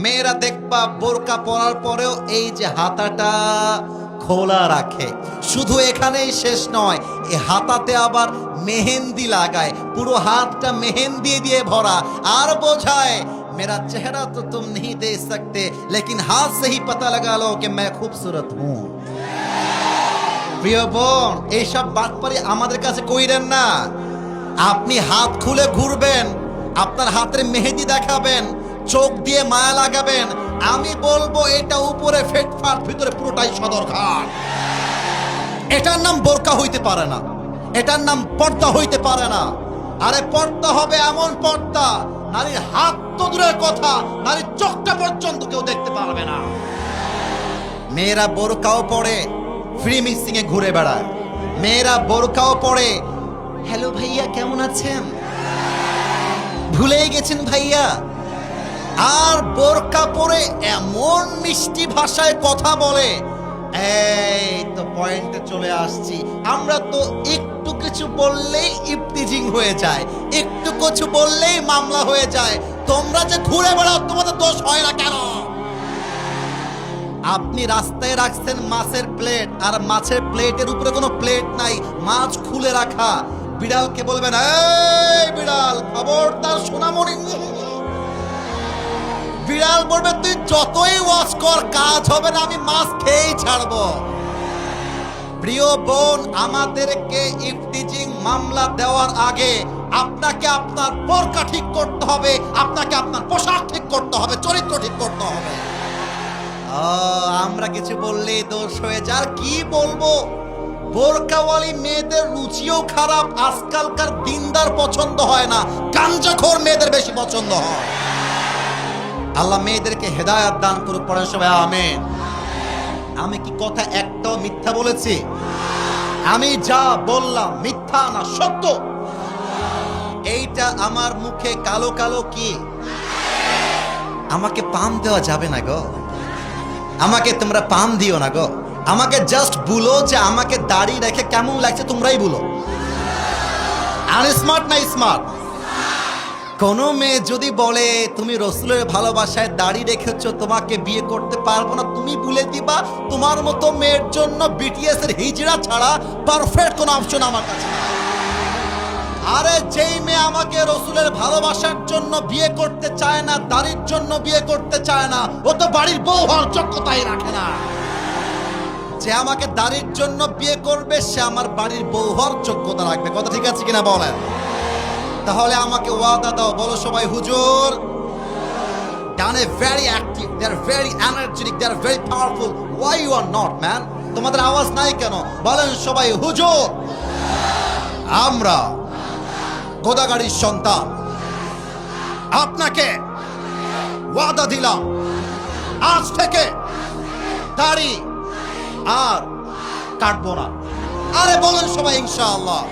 মেয়েরা দেখবা বোরকা পরার পরেও এই যে হাতাটা খোলা রাখে। শুধু এখানেই শেষ নয়, এই হাতাতে আবার মেহেন্দি লাগায়, পুরো হাতটা মেহেন্দি দিয়ে ভরা, আর বোঝায় मेरा चेहरा तो तुम नहीं देख सकते लेकिन हाथ से ही पता लगा लो कि मैं खूबसूरत हूं। প্রিয় বোন, এইসব বাটপারি আমাদের কাছে কইরেন না। আপনি হাত খুলে ঘুরবেন, আপনার হাতের মেহেদি দেখাবেন, চোখ দিয়ে মায়া লাগাবেন, আমি বলবো এটা উপরে ফেটফাট, ভিতরে পুরোটাই সদরঘাট। এটার নাম বোরকা হইতে পারে না, এটার নাম পর্দা হইতে পারে না। আরে পর্দা হবে এমন পর্দা, নারীর হাত তো দূরের কথা, নারীর চোখটা পর্যন্ত কেউ দেখতে পারবে না। মেয়েরা বোরকাও পরে ফ্রি মিক্সিং এ ঘুরে বেড়ায়, মেয়েরা বোরকাও পরে হ্যালো ভাইয়া কেমন আছেন, ভুলেই গেছেন ভাইয়া। আর বোরকা পরে এমন মিষ্টি ভাষায় কথা বলে, এই তো পয়েন্টে চলে আসছি। আমরা তো একটু কিছু বললেই ইফতিজিং হয়ে যায়, একটু কিছু বললেই মামলা হয়ে যায়। তোমরা যে ঘুরে বেড়াও, তোমাদের দোষ হয় না কেন? আপনি রাস্তায় রাখছেন মাছের প্লেট, আর মাছের প্লেটের উপরে কোনো প্লেট নাই, মাছ খুলে রাখা। বিড়ালকে বলবেন এই বিড়াল খবরদার সোনামণি, বিড়াল বলবে তুই যতই ওয়াশ কর কাজ হবে না, আমি মাছ খেয়েই ছাড়বো। প্রিয় বোন, আমাদেরকে ইফতিজিং মামলা দেওয়ার আগে আপনাকে আপনার বোরকা ঠিক করতে হবে, আপনাকে আপনার পোশাক ঠিক করতে হবে, চরিত্র ঠিক করতে হবে। আমরা কিছু বললেই দোষ হয়ে যায়। আর কি বলবো, বোরকাওয়ালি মেয়েদের রুচিও খারাপ, আজকালকার দিনদার পছন্দ হয় না, গাঞ্জাখোর মেয়েদের বেশি পছন্দ হয়। আল্লাহ মেয়েদেরকে হেদায়েত দান করুক, পড়েন সবাই আমিন। আমি কি কথা একটাও মিথ্যা বলেছি? আমি যা বললাম মিথ্যা না, সত্য। এইটা আমার মুখে কালো কালো কি? আমাকে পাম দেওয়া যাবে না গো, আমাকে তোমরা পাম দিও না গো। আমাকে জাস্ট বলো যে আমাকে দাড়ি রেখে কেমন লাগছে, তোমরাই বলো। আনস্মার্ট না স্মার্ট? কোন মেয়ে যদি বলে তুমি রসুলের ভালোবাসায় দাড়ি রেখেছো, তোমাকে বিয়ে করতে পারবো না, তুমি বলে দিবা তোমার মতো মেয়ের জন্য বিটিএস এর হিজড়া ছাড়া পারফেক্ট কোন অপশন আমার কাছে নাই। আরে যেই মেয়ে আমাকে রসুলের ভালোবাসার জন্য বিয়ে করতে চায় না, দাড়ির জন্য বিয়ে করতে চায় না, ও তো বাড়ির বউ হওয়ার যোগ্যতাই রাখে না। যে আমাকে দাড়ির জন্য বিয়ে করবে, সে আমার বাড়ির বউ হওয়ার যোগ্যতা রাখবে। কথা ঠিক আছে কিনা বলেন? তাহলে আমাকে ওয়াদা দাও, বলো সবাই হুজুর। Done a very active, they are very energetic, they are very powerful. Why you are not, man? তোমাদের আওয়াজ নাই কেন? বলেন সবাই হুজুর। আমরা গোদাগাড়ির সন্তান, আপনাকে ওয়াদা দিলাম আজ থেকে দাড়ি আর কাটবো না। আরে বলেন সবাই ইনশাআল্লাহ।